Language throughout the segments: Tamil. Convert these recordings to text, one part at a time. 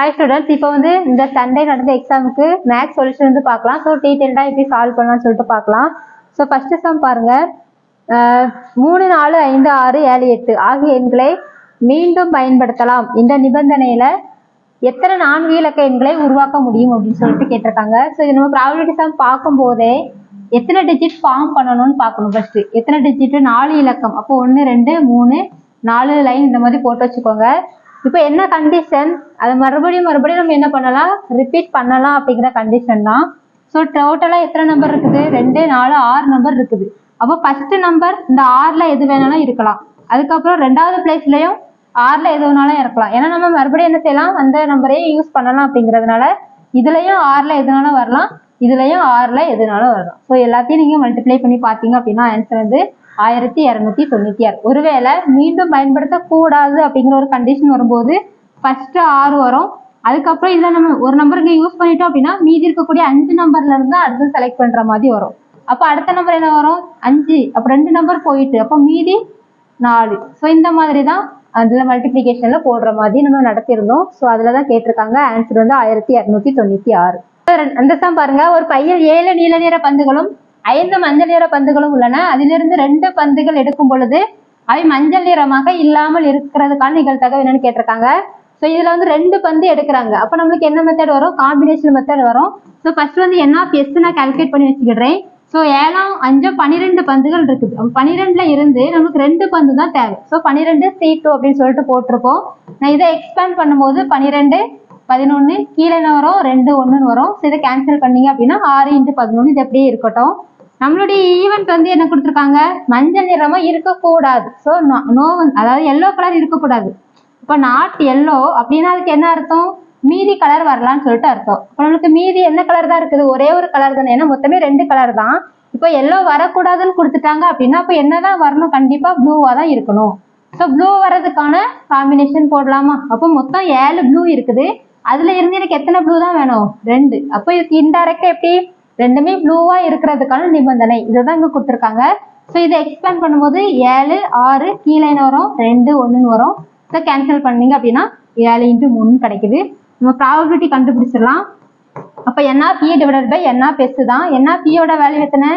ஹாய் ஸ்டூடெண்ட்ஸ், இப்போ வந்து இந்த சண்டே நடந்த எக்ஸாமுக்கு மேக்ஸ் சொல்யூஷன் வந்து பார்க்கலாம். ஸோ டீட்டெயில்டாக எப்படி சால்வ் பண்ணலாம்னு சொல்லிட்டு பார்க்கலாம். ஸோ ஃபர்ஸ்ட் சம் பாருங்க. 3, 4, 5, 6, 7, 8 ஆகிய எண்களை மீண்டும் பயன்படுத்தலாம். இந்த நிபந்தனையில எத்தனை 4 இலக்க எண்களை உருவாக்க முடியும் அப்படின்னு சொல்லிட்டு கேட்டிருக்காங்க. ஸோ இது நம்ம ப்ராபபிலிட்டி சம் பார்க்கும் போதே எத்தனை டிஜிட் ஃபார்ம் பண்ணணும்னு பார்க்கணும். ஃபர்ஸ்ட் எத்தனை டிஜிட்? 4 இலக்கம். அப்போ 1, 2, 3, 4 லைன் இந்த மாதிரி போட்டு வச்சுக்கோங்க. இப்போ என்ன கண்டிஷன்? அதை மறுபடியும் நம்ம என்ன பண்ணலாம்? ரிப்பீட் பண்ணலாம் அப்படிங்கிற கண்டிஷன் தான். ஸோ டோட்டலா எத்தனை நம்பர் இருக்குது? 2, 4, 6 நம்பர் இருக்குது. அப்போ ஃபர்ஸ்ட் நம்பர் இந்த 6ல எது வேணாலும் இருக்கலாம். அதுக்கப்புறம் 2வது பிளேஸ்லயும் 6ல எது வேணாலும் இருக்கலாம். ஏன்னா நம்ம மறுபடியும் என்ன செய்யலாம்? அந்த நம்பரே யூஸ் பண்ணலாம் அப்படிங்கிறதுனால இதுலயும் 6ல எதுனாலும் வரலாம், இதுலயும் 6ல எதுனாலும் வரலாம். ஸோ எல்லாத்தையும் நீங்க மல்டிப்ளை பண்ணி பார்த்தீங்க அப்படின்னா ஆன்சர் வந்து 1296. ஒருவேளை மீண்டும் பயன்படுத்தக்கூடாது அப்படிங்கிற ஒரு கண்டிஷன் வரும்போது ஃபர்ஸ்ட் 6 வரும். அதுக்கப்புறம் இதுல நம்ம ஒரு நம்பர் இங்க யூஸ் பண்ணிட்டோம் அப்படின்னா மீதி இருக்கக்கூடிய 5 நம்பர்ல இருந்து அடுத்து செலக்ட் பண்ற மாதிரி வரும். அப்ப அடுத்த நம்பர் என்ன வரும்? 5. அப்ப 2 நம்பர் போயிட்டு அப்போ மீதி 4. ஸோ இந்த மாதிரி தான் அதுல மல்டிபிளிகேஷன்ல போடுற மாதிரி நம்ம நடத்திருந்தோம். ஸோ அதுலதான் கேட்டிருக்காங்க. ஆன்சர் வந்து 1296. அந்த சம் பாருங்க. ஒரு பையில் 7 நீல நிற பந்துகளும் 5 மஞ்சள் நிற பந்துகளும் உள்ளன. அதிலிருந்து 2 பந்துகள் எடுக்கும் பொழுது அவை மஞ்சள் நிறமாக இல்லாமல் இருக்கிறதுக்கான நிகழ்தகவு என்னன்னு கேட்டிருக்காங்க. ஸோ இதுல வந்து 2 பந்து எடுக்கிறாங்க. அப்ப நம்மளுக்கு என்ன மெத்தட் வரும்? காம்பினேஷன் மெத்தட் வரும். ஸோ ஃபர்ஸ்ட் வந்து என்ன எஸ் நான் கால்குலேட் பண்ணி வச்சுக்கிறேன். ஸோ 7, 5, 12 பந்துகள் இருக்குது. 12ல இருந்து நமக்கு 2 பந்து தான் தேவை. ஸோ 12 C2 அப்படின்னு சொல்லிட்டு போட்டிருப்போம். நான் இதை எக்ஸ்பேண்ட் பண்ணும்போது 12, 11 கீழே என்ன வரும்? 2, 1 வரும். ஸோ இதை கேன்சல் பண்ணீங்க அப்படின்னா 6 × 11 இது அப்படியே இருக்கட்டும். நம்மளுடைய ஈவெண்ட் வந்து என்ன கொடுத்துருக்காங்க? மஞ்சள் நிறமா இருக்கக்கூடாது. ஸோ நோ அதாவது எல்லோ கலர் இருக்கக்கூடாது. இப்போ நாட் எல்லோ அப்படின்னா அதுக்கு என்ன அர்த்தம்? மீதி கலர் வரலான்னு சொல்லிட்டு அர்த்தம். இப்போ நம்மளுக்கு மீதி என்ன கலர் தான் இருக்குது? ஒரே ஒரு கலர் தானே. ஏன்னா மொத்தமே 2 கலர் தான். இப்போ எல்லோ வரக்கூடாதுன்னு கொடுத்துட்டாங்க அப்படின்னா அப்போ என்னதான் வரணும்? கண்டிப்பா ப்ளூவா தான் இருக்கணும். ஸோ ப்ளூ வர்றதுக்கான காம்பினேஷன் போடலாமா? அப்போ மொத்தம் 7 ப்ளூ இருக்குது. அதுல இருந்து எனக்கு எத்தனை ப்ளூ தான் வேணும்? 2. அப்போ இதுக்கு இன்டைரக்டா எப்படி? ரெண்டுமே ப்ளூவா இருக்கிறதுக்கான நிபந்தனை இதுதான் இங்க கொடுத்துருக்காங்க. ஸோ இதை எக்ஸ்பேண்ட் பண்ணும்போது 7, 6 கீழே வரும், 2, 1 வரும். ஸோ கேன்சல் பண்ணீங்க அப்படின்னா 7 × 3 கிடைக்குது. நம்ம ப்ராபபிலிட்டி கண்டுபிடிச்சிடலாம். அப்போ NP டிவைடட் பை NP தான். NPயோட வேல்யூ எத்தனை?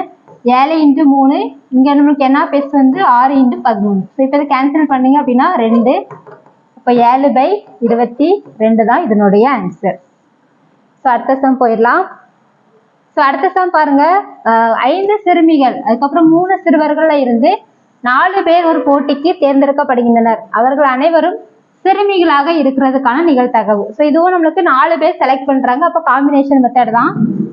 7 × 3. இங்க நம்மளுக்கு NP வந்து 6 × 13. ஸோ இப்போ இதை கேன்சல் பண்ணீங்க அப்படின்னா 2. அப்போ 7/22 தான் இதனுடைய ஆன்சர். ஸோ அடுத்த சம் போயிடலாம். ஸோ அடுத்த சம் பாருங்க. 5 சிறுமிகள் அதுக்கப்புறம் 3 சிறுவர்கள்ல இருந்து 4 பேர் ஒரு போட்டிக்கு தேர்ந்தெடுக்கப்படுகின்றனர். அவர்கள் அனைவரும் சிறுமிகளாக இருக்கிறதுக்கான நிகழ்தகவு. ஸோ இதுவும் நம்மளுக்கு 4 பேர் செலக்ட் பண்றாங்க. அப்போ காம்பினேஷன் மெத்தட் தான்.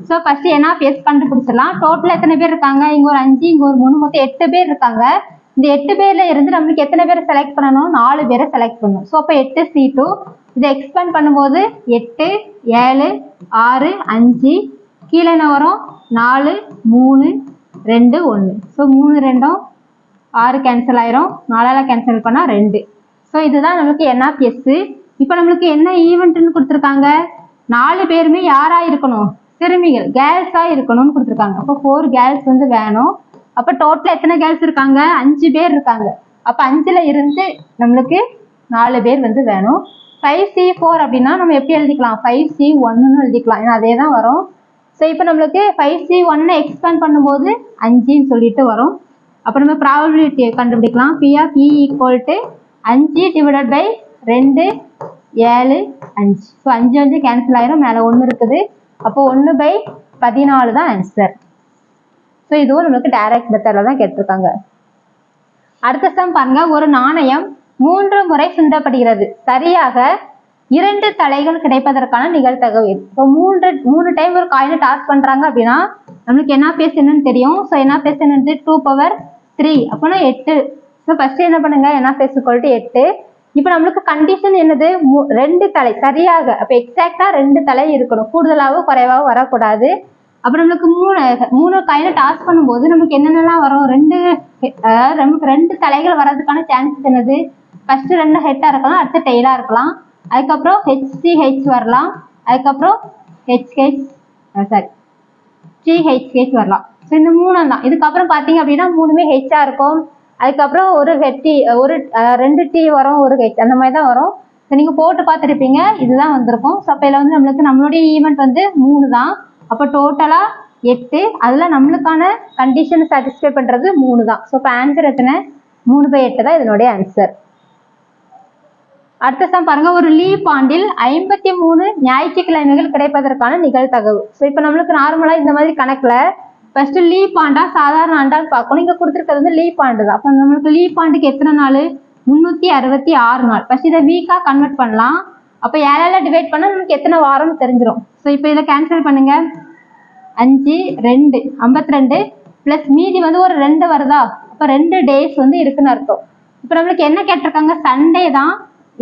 ஸோ ஃபர்ஸ்ட் NP கண்டுபிடிச்சிடலாம். டோட்டல் எத்தனை பேர் இருக்காங்க? இங்க ஒரு 5, இங்க ஒரு 3, மொத்தம் 8 பேர் இருக்காங்க. இந்த 8 பேர்ல இருந்து நம்மளுக்கு எத்தனை பேரை செலக்ட் பண்ணணும்? 4 பேரை செலக்ட் பண்ணணும். ஸோ அப்போ 8 C2 இதை எக்ஸ்பேண்ட் பண்ணும்போது 8, 7, 6, 5 கீழே என்ன வரும்? 4, 3, 2, 1. ஸோ 3, 2, 6 கேன்சல் ஆயிரும். 4ஆல கேன்சல் பண்ணா 2. ஸோ இதுதான் நம்மளுக்கு NP. இப்போ நம்மளுக்கு என்ன ஈவெண்ட்னு கொடுத்துருக்காங்க? 4 பேருமே யாரா இருக்கணும்? சிறுமிகள், கேர்ள்ஸா இருக்கணும்னு கொடுத்துருக்காங்க. அப்போ 4 கேர்ள்ஸ் வந்து வேணும். அப்ப டோட்டல் எத்தனை கேர்ள்ஸ் இருக்காங்க? 5 பேர் இருக்காங்க. அப்ப 5ல இருந்து நம்மளுக்கு 4 பேர் வந்து வேணும். 5C4 அப்படின்னா நம்ம எப்படி எழுதிக்கலாம்? 5C1ன்னு எழுதிக்கலாம். ஏன்னா அதே தான் வரும். ஸோ இப்போ நம்மளுக்கு 5C1 எக்ஸ்பேண்ட் பண்ணும்போது 5ன்னு சொல்லிட்டு வரும். அப்போ நம்ம ப்ராபபிலிட்டியை கண்டுபிடிக்கலாம். P = 5 divided by 2, 7, 5. So 5 cancel ஆயிரும். மேலே 1 இருக்குது. அப்போ 1/14 தான் ஆன்சர். ஸோ இதுவும் நம்மளுக்கு டைரக்ட் மெத்தட்ல தான் கேட்டிருக்காங்க. அடுத்த சம் பாருங்க. ஒரு நாணயம் 3 முறை சுண்டப்படுகிறது. சரியாக 2 தலைகள் கிடைப்பதற்கான நிகழ்தகவு. இப்போ 3 டைம் ஒரு காயினை டாஸ் பண்றாங்க அப்படின்னா நம்மளுக்கு NP என்னன்னு தெரியும். ஸோ NP என்னது? 2/3. அப்போனா 8. ஸோ ஃபர்ஸ்ட் என்ன பண்ணுங்க? NP = 8. இப்போ நம்மளுக்கு கண்டிஷன் என்னது? 2 தலை சரியாக. அப்போ எக்ஸாக்டா 2 தலை இருக்கணும். கூடுதலாகவும் குறைவாகவும் வரக்கூடாது. அப்ப நம்மளுக்கு 3 காயினை டாஸ் பண்ணும்போது நமக்கு என்னென்னலாம் வரும்? நமக்கு 2 தலைகள் வர்றதுக்கான சான்சஸ் என்னது? ஃபர்ஸ்ட் 2 ஹெட்டா இருக்கலாம், அடுத்து டெய்லா இருக்கலாம். அதுக்கப்புறம் HCH வரலாம். அதுக்கப்புறம் THH வரலாம். ஸோ இந்த 3 தான். இதுக்கப்புறம் பாத்தீங்க அப்படின்னா 3மே ஹெச்சா இருக்கும். அதுக்கப்புறம் ஒரு 2 T வரும், ஒரு H அந்த மாதிரி தான் வரும். ஸோ நீங்கள் போட்டு பார்த்துருப்பீங்க, இதுதான் வந்திருக்கும். ஸோ அப்போ இதில் வந்து நம்மளுடைய ஈவெண்ட் வந்து 3 தான். அப்போ டோட்டலாக 8. அதில் நம்மளுக்கான கண்டிஷன் சாட்டிஸ்ஃபை பண்ணுறது 3 தான். ஸோ இப்போ ஆன்சர் எத்தனை? 3/8 தான் இதனுடைய ஆன்சர். அடுத்த சம் பாருங்க, ஒரு லீப் ஆண்டில் 53 ஞாயிற்றுக்கிழமைகள் கிடைப்பதற்கான நிகழ்தகவு. ஸோ இப்போ நம்மளுக்கு நார்மலாக இந்த மாதிரி கணக்கில் ஃபர்ஸ்ட் லீப் ஆண்டா சாதாரண ஆண்டான்னு பார்க்கணும். இங்கே கொடுத்துருக்கிறது வந்து லீப் ஆண்டு தான். அப்போ நம்மளுக்கு லீப் ஆண்டுக்கு எத்தனை நாள்? 366 நாள். ஃபர்ஸ்ட் இதை வீக்காக கன்வெர்ட் பண்ணலாம். அப்போ 7ஆல் டிவைட் பண்ணால் நமக்கு எத்தனை வாரம்னு தெரிஞ்சிடும். ஸோ இப்போ இதை கேன்சல் பண்ணுங்க. 5 2 52 ப்ளஸ் மீதி வந்து ஒரு 2 வருதா? அப்போ 2 டேஸ் வந்து இருக்குன்னு அர்த்தம். இப்போ நம்மளுக்கு என்ன கேட்டிருக்காங்க? சண்டே தான்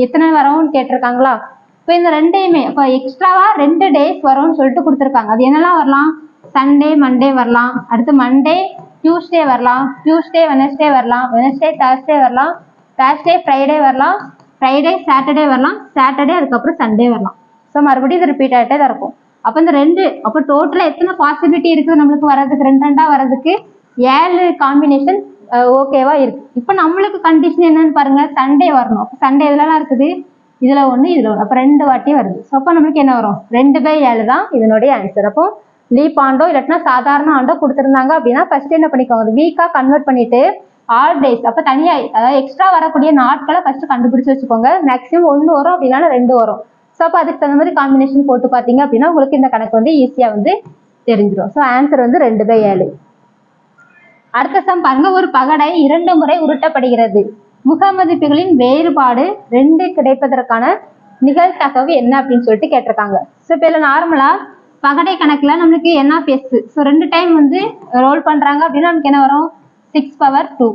எத்தனை வரும்னு கேட்டிருக்காங்களா? இப்போ இந்த ரெண்டையுமே இப்போ எக்ஸ்ட்ராவா 2 டேஸ் வரும்னு சொல்லிட்டு கொடுத்துருக்காங்க. அது என்னெல்லாம் வரலாம்? சண்டே மண்டே வரலாம், அடுத்து மண்டே டியூஸ்டே வரலாம், டியூஸ்டே வெனஸ்டே வரலாம், வெனஸ்டே தேர்ஸ்டே வரலாம், தேர்ஸ்டே ஃப்ரைடே வரலாம், ஃப்ரைடே சாட்டர்டே வரலாம், சாட்டர்டே அதுக்கப்புறம் சண்டே வரலாம். ஸோ மறுபடியும் இது ரிப்பீட் ஆகிட்டே தான் இருக்கும். அப்போ இந்த 2 அப்போ டோட்டலாக எத்தனை பாசிபிலிட்டி இருக்குது நம்மளுக்கு வரதுக்கு? 2 வரதுக்கு 7 காம்பினேஷன் ஓகேவா இருக்கு. இப்போ நம்மளுக்கு கண்டிஷன் என்னன்னு பாருங்க, சண்டே வரணும். அப்போ சண்டே இதுலலாம் இருக்குது, இதுல 1 இதுல 1, அப்போ 2 வாட்டி வருது. ஸோ அப்போ நம்மளுக்கு என்ன வரும்? 2/7 தான் இதனுடைய ஆன்சர். அப்போ லீப் ஆண்டோ இல்லாட்டினா சாதாரண ஆண்டோ கொடுத்துருந்தாங்க அப்படின்னா ஃபர்ஸ்ட் என்ன பண்ணிக்கோங்க, வீக்கா கன்வெர்ட் பண்ணிட்டு ஆல் டேஸ் அப்போ தனியாக அதாவது எக்ஸ்ட்ரா வரக்கூடிய நாட்களை ஃபர்ஸ்ட் கண்டுபிடிச்சு வச்சுக்கோங்க. மேக்ஸிமம் 1 வரும், அப்படின்னா 2 வரும். ஸோ அப்போ அதுக்கு தகுந்த மாதிரி காம்பினேஷன் போட்டு பார்த்தீங்க அப்படின்னா உங்களுக்கு இந்த கணக்கு வந்து ஈஸியாக வந்து தெரிஞ்சிடும். ஸோ ஆன்சர் வந்து 2/7. அடுத்த சம் பாருங்க, ஒரு பகடை 2 முறை உருட்டப்படுகிறது. முகமதிப்புகளின் வேறுபாடு 2 கிடைப்பதற்கான நிகழ்தகவு என்ன அப்படின்னு சொல்லிட்டு கேட்டிருக்காங்க. ஸோ இப்போ இதில் நார்மலாக பகடை கணக்கில் நம்மளுக்கு NF(S). ஸோ 2 டைம் வந்து ரோல் பண்ணுறாங்க அப்படின்னா நமக்கு என்ன வரும்? 6/2.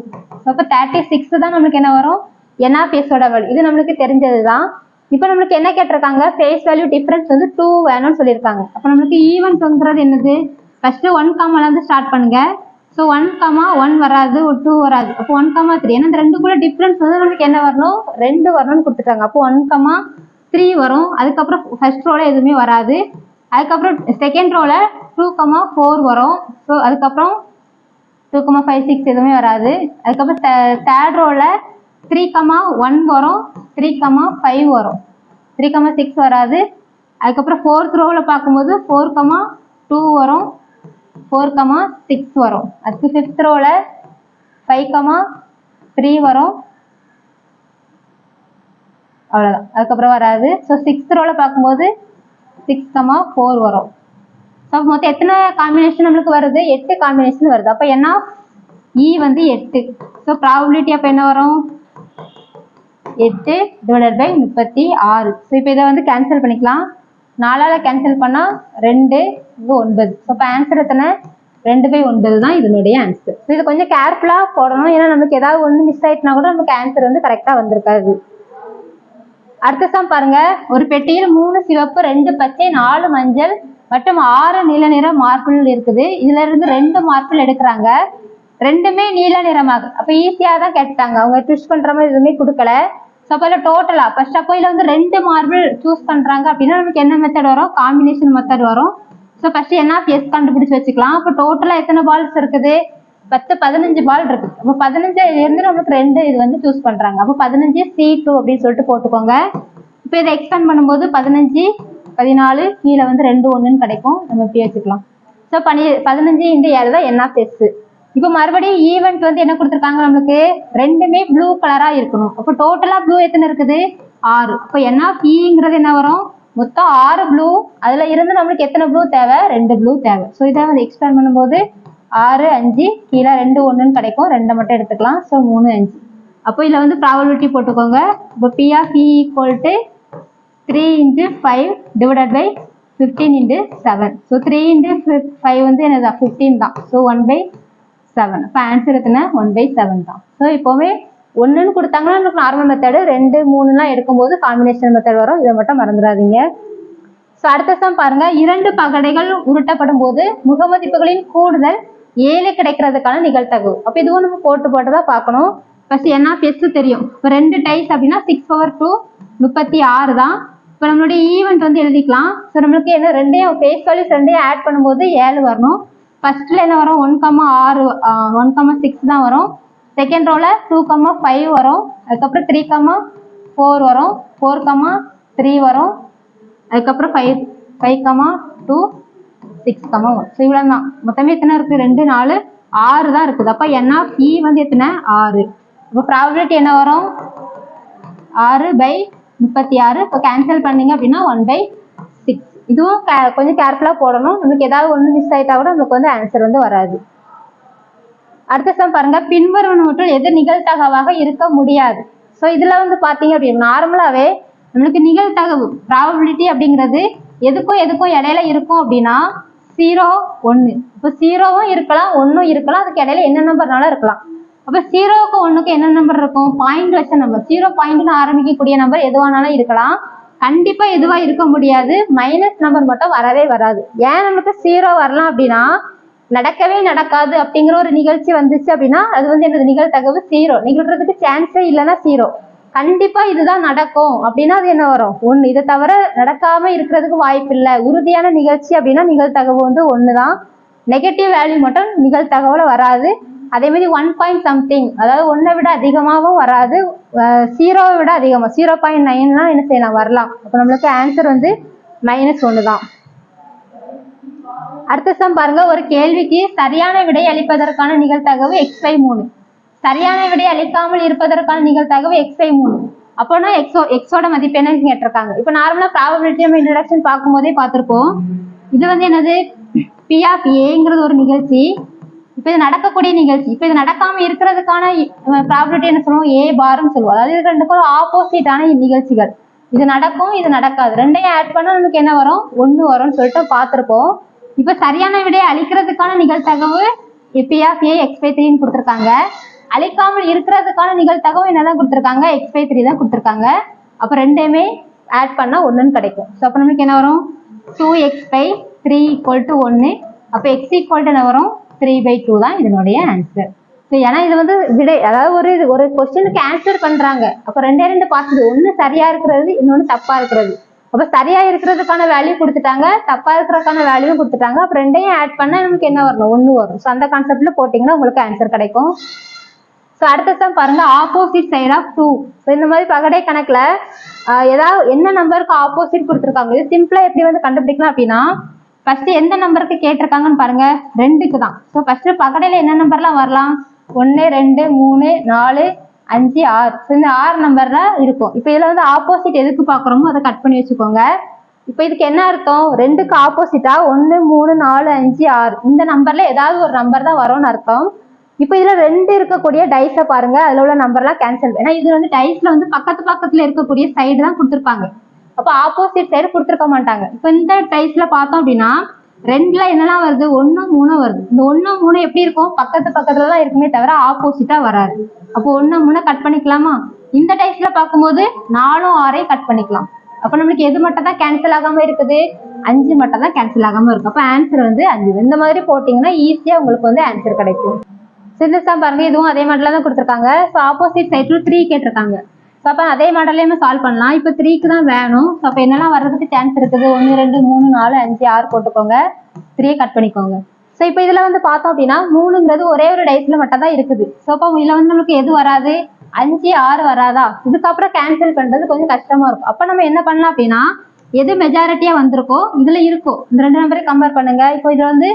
ஸோ அப்போ 36 தான் நம்மளுக்கு என்ன வரும்? NF(S)ஓட வேல்யூ. இது நம்மளுக்கு தெரிஞ்சது தான். இப்போ நம்மளுக்கு என்ன கேட்டிருக்காங்க? ஃபேஸ் வேல்யூ டிஃப்ரென்ஸ் வந்து 2 வேணும்னு சொல்லியிருக்காங்க. அப்போ நம்மளுக்கு ஈவென்ட்ங்கிறது என்னது? ஃபர்ஸ்ட் 1 ஸ்டார்ட் பண்ணுங்க. ஸோ 1, 1 வராது, 2 வராது. அப்போ 1, 3. ஏன்னா இந்த 2குள்ள டிஃப்ரென்ஸ் வந்து நம்மளுக்கு என்ன வரணும்? 2 வரணும்னு கொடுத்துட்டாங்க. அப்போ 1, 3 வரும். அதுக்கப்புறம் ஃபர்ஸ்ட் ரோல எதுவுமே வராது. அதுக்கப்புறம் செகண்ட் ரோல 2, 4 வரும். ஸோ அதுக்கப்புறம் 2, 5, 6 எதுவுமே வராது. அதுக்கப்புறம் தேர்ட் ரோல 3, 1 வரும், 3, 5 வரும், 3, 6 வராது. அதுக்கப்புறம் ஃபோர்த் ரோல பார்க்கும்போது 4, 2 வரும், 4, 6 வரும். அதுக்கு ஃபிஃப்த் ரோல 5, 3 வரும், அவ்வளோதான். அதுக்கப்புறம் வராது. ஸோ சிக்ஸ்த் ரோல பார்க்கும்போது 6, 4 வரும். ஸோ மொத்தம் எத்தனை காம்பினேஷன் நம்மளுக்கு வருது? 8 காம்பினேஷன் வருது. அப்போ என்ன? E வந்து 8. ஸோ ப்ராபபிலிட்டி அப்போ என்ன வரும்? 8/36. ஸோ இப்போ இதை வந்து கேன்சல் பண்ணிக்கலாம். 4ஆல் கேன்சல் பண்ணால் 2, 9. ஸோ இப்போ ஆன்சர் எத்தனை? 2/9 தான் இதனுடைய ஆன்சர். ஸோ இது கொஞ்சம் கேர்ஃபுல்லாக போடணும். ஏன்னா நமக்கு ஏதாவது ஒன்று மிஸ் ஆயிட்டுனா கூட நமக்கு ஆன்சர் வந்து கரெக்டாக வந்திருக்காது. அடுத்த சம் பாருங்க, ஒரு பெட்டியில் 3 சிவப்பு, 2 பச்சை, 4 மஞ்சள் மற்றும் 6 நீல நிற மார்பிள் இருக்குது. இதுல இருந்து 2 மார்பிள் எடுக்கிறாங்க. 2மே நீல நிறமாக. அப்ப ஈஸியா தான் கேட்டாங்க, அவங்க ட்விஸ்ட் பண்ற மாதிரி எதுவுமே கொடுக்கல. ஸோ அப்போ டோட்டலா ஃபர்ஸ்ட் அப்போ இதுல வந்து 2 மார்பிள் சூஸ் பண்றாங்க அப்படின்னா நமக்கு என்ன மெத்தட் வரும்? காம்பினேஷன் மெத்தட் வரும். ஸோ ஃபர்ஸ்ட் NF(S) கண்டுபிடிச்சு வச்சுக்கலாம். அப்போ டோட்டலா எத்தனை பால்ஸ் இருக்குது? 10, 15 பால் இருக்கு. அப்போ 15 இருந்து நமக்கு 2 இது வந்து சூஸ் பண்றாங்க. அப்போ 15 C2 அப்படின்னு சொல்லிட்டு போட்டுக்கோங்க. இப்போ இதை எக்ஸ்பேண்ட் பண்ணும்போது 15, 14 கீழே வந்து 2, 1ன்னு கிடைக்கும். நம்ம இப்படி வச்சுக்கலாம். ஸோ 15x7 தான் NF(S). இப்போ மறுபடியும் ஈவெண்ட் வந்து என்ன கொடுத்துருக்காங்க நம்மளுக்கு? 2மே ப்ளூ கலரா இருக்கணும். அப்போ டோட்டலா ப்ளூ எத்தனை இருக்குது? 6. அப்போ NF(E)ங்கிறது என்ன வரும்? மொத்தம் 6 ப்ளூ. அதுல இருந்து நம்மளுக்கு எத்தனை ப்ளூ தேவை? 2 ப்ளூ தேவை. ஸோ இதை வந்து எக்ஸ்பேண்ட் பண்ணும்போது 6, 5 கீழே 2, 1ன்னு கிடைக்கும். 2 மட்டும் எடுத்துக்கலாம். ஸோ 3, 5. அப்போ இதில் வந்து ப்ராபபிலிட்டி போட்டுக்கோங்க. இப்போ P(E) = 3 × 5 / 15 × 7. ஸோ 3 × 5 வந்து என்னது? 15 தான். ஸோ 1/7. இப்போ ஆன்சர் எத்தனை? 1/7 தான். ஸோ இப்போவே 1ன்னு கொடுத்தாங்கன்னா நமக்கு நார்மல் மெத்தடு, 2, 3லாம் எடுக்கும்போது காம்பினேஷன் மெத்தட் வரும். இதை மட்டும் மறந்துடாதீங்க. ஸோ அடுத்த சம் பாருங்க, 2 பகடைகள் உருட்டப்படும் போது முகமதிப்புகளின் கூடுதல் 7 கிடைக்கிறதுக்கான நிகழ்தகவு. அப்போ இதுவும் நம்ம போட்டு தான் பார்க்கணும். ஃபர்ஸ்ட் NF(S) தெரியும். இப்போ 2 டைஸ் அப்படின்னா 6/2 36 தான். இப்போ நம்மளுடைய ஈவெண்ட் வந்து எழுதிக்கலாம். ஸோ நம்மளுக்கு என்ன? 2யும் ஃபேஸ் வேல்யூஸ் 2யும் ஆட் பண்ணும்போது 7 வரணும். ஃபர்ஸ்ட்ல என்ன வரும்? 1, 6 1, 6 தான் வரும். செகண்ட் ரோல 2, 5 வரும். அதுக்கப்புறம் 3, 4 வரும், 4,3 வரும், அதுக்கப்புறம் 5,2 6,1. ஸோ இவ்வளோ தான். மொத்தமே எத்தனை இருக்குது? 2 4 6 தான் இருக்குது. அப்போ n ஆஃப் e வந்து எத்தனை? 6. இப்போ ப்ராபபிலிட்டி என்ன வரும்? 6/36. இப்போ கேன்சல் பண்ணீங்க அப்படின்னா 1/6. இதுவும் கொஞ்சம் கேர்ஃபுல்லாக போடணும். நமக்கு ஏதாவது ஒன்று மிஸ் ஆகிட்டா கூட நமக்கு வந்து ஆன்சர் வந்து வராது. அடுத்த சம் பாருங்க, பின்வருவனவற்றுள் எது நிகழ்தகவாக இருக்க முடியாது. ஸோ இதில் வந்து பார்த்தீங்க அப்படின்னா நார்மலாகவே நம்மளுக்கு நிகழ்தகவு ப்ராபபிலிட்டி அப்படிங்கிறது எதுக்கும் இடையில இருக்கும் அப்படின்னா 0 1. இப்போ 0வும் இருக்கலாம் 1ம் இருக்கலாம், அதுக்கு இடையில என்ன நம்பர்னாலும் இருக்கலாம். அப்போ 0க்கு 1க்கு என்ன நம்பர் இருக்கும்? பாயிண்ட் வச்ச நம்பர். 0 பாயிண்ட்னு ஆரம்பிக்கக்கூடிய நம்பர் எதுவானாலும் இருக்கலாம். கண்டிப்பா எதுவா இருக்க முடியாது, மைனஸ் நம்பர் மட்டும் வரவே வராது. ஏன் நமக்கு 0 வரலாம் அப்படின்னா நடக்கவே நடக்காது அப்படிங்கிற ஒரு நிகழ்ச்சி வந்துச்சு அப்படின்னா அது வந்து என்னது? நிகழ்தகவு 0. நிகழ்றதுக்கு சான்ஸே இல்லைன்னா 0. கண்டிப்பா இதுதான் நடக்கும் அப்படின்னா அது என்ன வரும்? 1. இதை தவிர நடக்காம இருக்கிறதுக்கு வாய்ப்பு இல்லை. உறுதியான நிகழ்ச்சி அப்படின்னா நிகழ்தகவு வந்து 1 தான். நெகட்டிவ் வேல்யூ மட்டும் நிகழ்தகவுல வராது. அதே மாதிரி 1 பாயிண்ட் சம்திங், அதாவது 1 விட அதிகமாகவும் வராது, 0வை விட அதிகமாக 0.9 என்ன செய்யலாம்? வரலாம். அப்போ நம்மளுக்கு ஆன்சர் வந்து -1 தான். அடுத்த சம் பாருங்க, ஒரு கேள்விக்கு சரியான விடை அளிப்பதற்கான நிகழ்தகவு x/3, சரியான விடை அளிக்காமல் இருப்பதற்கான நிகழ்தகவு x/3. அப்போனா எக்ஸோட மதிப்பு என்னன்னு கேட்டிருக்காங்க. இப்போ நார்மலா ப்ராபபிலிட்டி நம்ம இன்ட்ரடக்ஷன் பார்க்கும்போதே பார்த்துருப்போம். இது வந்து என்னது? P of Aங்கிறது ஒரு நிகழ்ச்சி. இப்போ இது நடக்கக்கூடிய நிகழ்ச்சி. இப்போ இது நடக்காம இருக்கிறதுக்கான ப்ராபபிலிட்டி என்ன சொல்லுவோம்? A பார்னு சொல்லுவோம். அதாவது இது ரெண்டுக்கும் ஆப்போசிட்டான நிகழ்ச்சிகள். இது நடக்கும், இது நடக்காது. ரெண்டையும் ஆட் பண்ணா நமக்கு என்ன வரும்? 1 வரும்னு சொல்லிட்டு பார்த்துருப்போம். இப்போ சரியான விடையை அளிக்கிறதுக்கான நிகழ்தகவு P of A x/3 கொடுத்துருக்காங்க. அளிக்காமல் இருக்கிறதுக்கான நிகழ்தகவு என்னதான் கொடுத்துருக்காங்க? x/3 தான் கொடுத்துருக்காங்க. அப்போ ரெண்டையுமே ஆட் பண்ணா 1ன்னு கிடைக்கும். ஸோ அப்போ நமக்கு என்ன வரும்? 2x/3 = 1. அப்போ x = என்ன வரும்? 3/2 தான் இதனுடைய ஆன்சர். ஸோ ஏன்னா இது வந்து விடை, அதாவது ஒரு கொஸ்டினுக்கு ஆன்சர் பண்றாங்க. அப்போ 2 பாசிட்டிவ், ஒன்று சரியா இருக்கிறது, இன்னொன்று தப்பா இருக்கிறது. அப்போ சரியா இருக்கிறதுக்கான வேல்யூ கொடுத்துட்டாங்க, தப்பா இருக்கிறதுக்கான வேல்யூ கொடுத்துட்டாங்க. அப்போ ரெண்டையும் ஆட் பண்ணா நமக்கு என்ன வரணும்? 1 வரும். ஸோ அந்த கான்செப்ட்ல போட்டிங்கன்னா உங்களுக்கு ஆன்சர் கிடைக்கும். ஸோ அடுத்த சம் பாருங்க, ஆப்போசிட் சைட் ஆஃப் 2. ஸோ இந்த மாதிரி பகடை கணக்குல ஏதாவது என்ன நம்பருக்கு ஆப்போசிட் கொடுத்துருக்காங்க, இது சிம்பிளா எப்படி வந்து கண்டுபிடிக்கலாம் அப்படின்னா, ஃபர்ஸ்ட் எந்த நம்பருக்கு கேட்டிருக்காங்கன்னு பாருங்க, 2க்கு தான். ஸோ ஃபர்ஸ்ட் பகடையில என்ன நம்பர்லாம் வரலாம்? 1 2 3 4 5 6. ஸோ இந்த 6 நம்பர்ல இருக்கும். இப்போ இதுல வந்து ஆப்போசிட் எதுக்கு பாக்குறோமோ அதை கட் பண்ணி வச்சுக்கோங்க. இப்போ இதுக்கு என்ன அர்த்தம்? 2க்கு ஆப்போசிட்டா 1 3 4 5 6 இந்த நம்பர்ல ஏதாவது ஒரு நம்பர் தான் வரும்னு அர்த்தம். இப்போ இதுல 2 இருக்கக்கூடிய டைஸை பாருங்க, அதுல உள்ள நம்பர்லாம் கேன்சல். ஏன்னா இது வந்து டைஸ்ல வந்து பக்கத்துல இருக்கக்கூடிய சைடு தான் கொடுத்துருப்பாங்க. அப்போ ஆப்போசிட் சைடு கொடுத்துருக்க மாட்டாங்க. இப்போ இந்த டைஸ்ல பார்த்தோம் அப்படின்னா 2ல என்னெல்லாம் வருது? 1 3 வருது. இந்த 1 3 எப்படி இருக்கும்? பக்கத்துல தான் இருக்குமே தவிர ஆப்போசிட்டா வராது. அப்போ 1 3 கட் பண்ணிக்கலாமா? இந்த டைஸ்ல பார்க்கும்போது 4 6 கட் பண்ணிக்கலாம். அப்போ நம்மளுக்கு எது மட்டும் தான் கேன்சல் ஆகாம இருக்குது? 5 மட்டும் தான் கேன்சல் ஆகாம இருக்கு. அப்போ ஆன்சர் வந்து 5. இந்த மாதிரி போட்டீங்கன்னா ஈஸியா உங்களுக்கு வந்து ஆன்சர் கிடைக்கும். சிந்தசா பாருங்க, இதுவும் அதே மாடல தான் கொடுத்துருக்காங்க. ஸோ ஆப்போசிட் சைட்ல 3 கேட்டிருக்காங்க. ஸோ அப்போ அதே மாடலையுமே சால்வ் பண்ணலாம். இப்போ 3க்கு தான் வேணும். ஸோ அப்போ என்னெல்லாம் வர்றதுக்கு சான்ஸ் இருக்குது? 1 2 3 4 5 6 போட்டுக்கோங்க, 3 கட் பண்ணிக்கோங்க. ஸோ இப்போ இதுல வந்து பார்த்தோம் அப்படின்னா 3ங்கிறது ஒரே ஒரு டைஸ்ல மட்டும் தான் இருக்குது. ஸோ அப்போ இதுல வந்து நமக்கு எது வராது? 5 6 வராதா? இதுக்கப்புறம் கேன்சல் பண்றது கொஞ்சம் கஷ்டமா இருக்கும். அப்போ நம்ம என்ன பண்ணலாம் அப்படின்னா, எது மெஜாரிட்டியா வந்திருக்கோ இதுல இருக்கும் இந்த 2 நம்பரையும் கம்பேர் பண்ணுங்க. இப்போ இதுல வந்து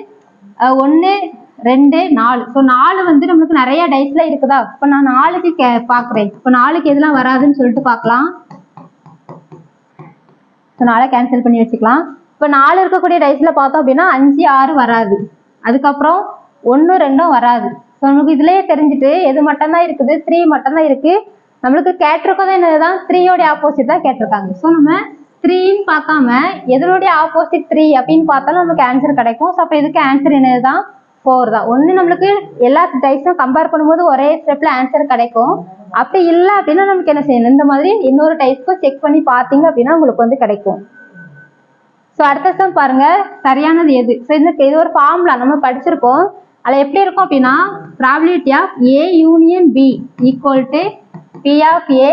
1 2 4. ஸோ 4 வந்து நம்மளுக்கு நிறைய டைஸ்ல இருக்குதா? இப்போ நான் 4க்கு பாக்குறேன். இப்போ 4க்கு எதெல்லாம் வராதுன்னு சொல்லிட்டு பார்க்கலாம். ஸோ 4 கேன்சல் பண்ணி வச்சுக்கலாம். இப்போ 4 இருக்கக்கூடிய டைஸ்ல பார்த்தோம் அப்படின்னா 5 6 வராது, அதுக்கப்புறம் 1 2 வராது. ஸோ நமக்கு இதுலயே தெரிஞ்சுட்டு எது மட்டும்தான் இருக்குது? 3 மட்டும்தான் இருக்கு. நம்மளுக்கு கேட்டிருக்கோம் என்னதுதான்? 3யோடைய ஆப்போசிட் தான் கேட்டிருக்காங்க. ஸோ நம்ம 3ன்னு பார்க்காம எதனுடைய ஆப்போசிட் 3 அப்படின்னு பார்த்தாலும் நமக்கு ஆன்சர் கிடைக்கும். ஸோ அப்போ இதுக்கு ஆன்சர் என்னதுதான்? 4 தான். ஒன்று நம்மளுக்கு எல்லா டைஸும் கம்பேர் பண்ணும்போது ஒரே ஸ்டெப்ல ஆன்சர் கிடைக்கும். அப்படி இல்லை அப்படின்னா நமக்கு என்ன செய்யணும்? இந்த மாதிரி இன்னொரு டைஸ்க்கும் செக் பண்ணி பார்த்தீங்க அப்படின்னா உங்களுக்கு வந்து கிடைக்கும். ஸோ அடுத்த சம் பாருங்க, சரியானது எது? ஸோ இது ஒரு ஃபார்முலா நம்ம படிச்சிருக்கோம். அதில் எப்படி இருக்கும் அப்படின்னா, probability of A union B equal to P of A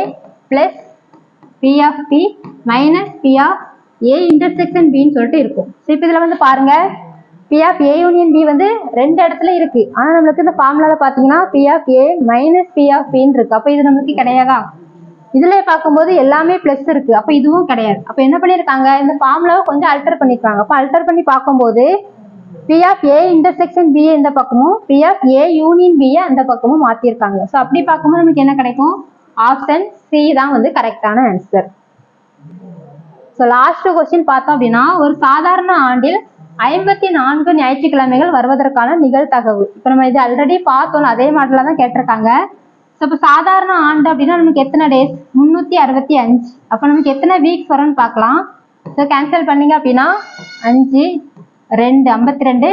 plus P of P minus P of A intersection Bன்னு சொல்லிட்டு இருக்கும். ஸோ இப்போ இதில் வந்து பாருங்க, P of A union B வந்து 2 இடத்துல இருக்கு. ஆனால் நம்மளுக்கு இந்த ஃபார்முலாவில் பார்த்தீங்கன்னா P of A minus P of Pன்னு இருக்கு. அப்போ இது நம்மளுக்கு கிடையாதா? இதுல பார்க்கும்போது எல்லாமே பிளஸ் இருக்கு, அப்ப இதுவும் கிடையாது. அப்ப என்ன பண்ணிருக்காங்க, இந்த ஃபார்முலாவை கொஞ்சம் அல்டர் பண்ணிருக்காங்க. அப்ப அல்டர் பண்ணி பார்க்கும்போது P of A intersection B இந்த பக்கமும் P of A union B அந்த பக்கமும் மாத்திருக்காங்க. ஸோ அப்படி பார்க்கும்போது நமக்கு என்ன கிடைக்கும், ஆப்ஷன் சி தான் வந்து கரெக்டான ஆன்சர். ஸோ லாஸ்ட் கொஸ்டின் பார்த்தோம் அப்படின்னா, ஒரு சாதாரண ஆண்டில் 54 ஞாயிற்றுக்கிழமைகள் வருவதற்கான நிகழ்தகவு. இப்போ நம்ம இது ஆல்ரெடி பார்த்தோம், அதே மாடல தான் கேட்டிருக்காங்க. ஸோ இப்போ சாதாரண ஆண்டு அப்படின்னா நமக்கு எத்தனை டேஸ், 365. அப்போ நமக்கு எத்தனை வீக்ஸ் வரும்னு பார்க்கலாம். ஸோ கேன்சல் பண்ணீங்க அப்படின்னா 5 2 52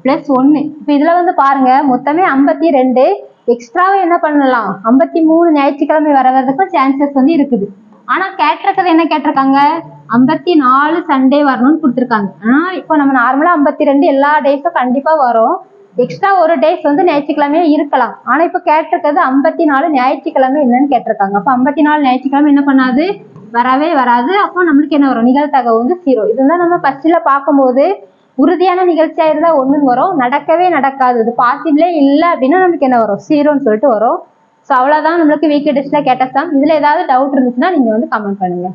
பிளஸ் 1. இப்போ இதுல வந்து பாருங்க மொத்தமே 52, எக்ஸ்ட்ராவே என்ன பண்ணலாம், 53 ஞாயிற்றுக்கிழமை வரதுக்கும் சான்சஸ் வந்து இருக்குது. ஆனா கேட்டிருக்கிறது என்ன கேட்டிருக்காங்க, 54 சண்டே வரணும்னு கொடுத்துருக்காங்க. ஆனா இப்போ நம்ம நார்மலா 52 எல்லா டேஸும் கண்டிப்பா வரும். எக்ஸ்ட்ரா ஒரு டேஸ் வந்து ஞாயிற்றுக்கிழமையே இருக்கலாம். ஆனா இப்போ கேட்டிருக்கிறது 54 ஞாயிற்றுக்கிழமை என்னன்னு கேட்டிருக்காங்க. அப்போ 54 ஞாயிற்றுக்கிழமை என்ன பண்ணாது, வரவே வராது. அப்போ நம்மளுக்கு என்ன வரும், நிகழ்தகவு வந்து 0. இதுதான் நம்ம ஃபர்ஸ்ட்ல பார்க்கும்போது உறுதியான நிகழ்ச்சியா இருந்தா 1ன்னு வரும், நடக்கவே நடக்காது, இது பாசிபிளே இல்லை அப்படின்னா நமக்கு என்ன வரும், 0ன்னு சொல்லிட்டு வரும். ஸோ அவ்வளவுதான் நம்மளுக்கு வீக்லி டெஸ்ட்ல கேட்ட சம். இதுல ஏதாவது டவுட் இருந்துச்சுன்னா நீங்க வந்து கமெண்ட் பண்ணுங்க.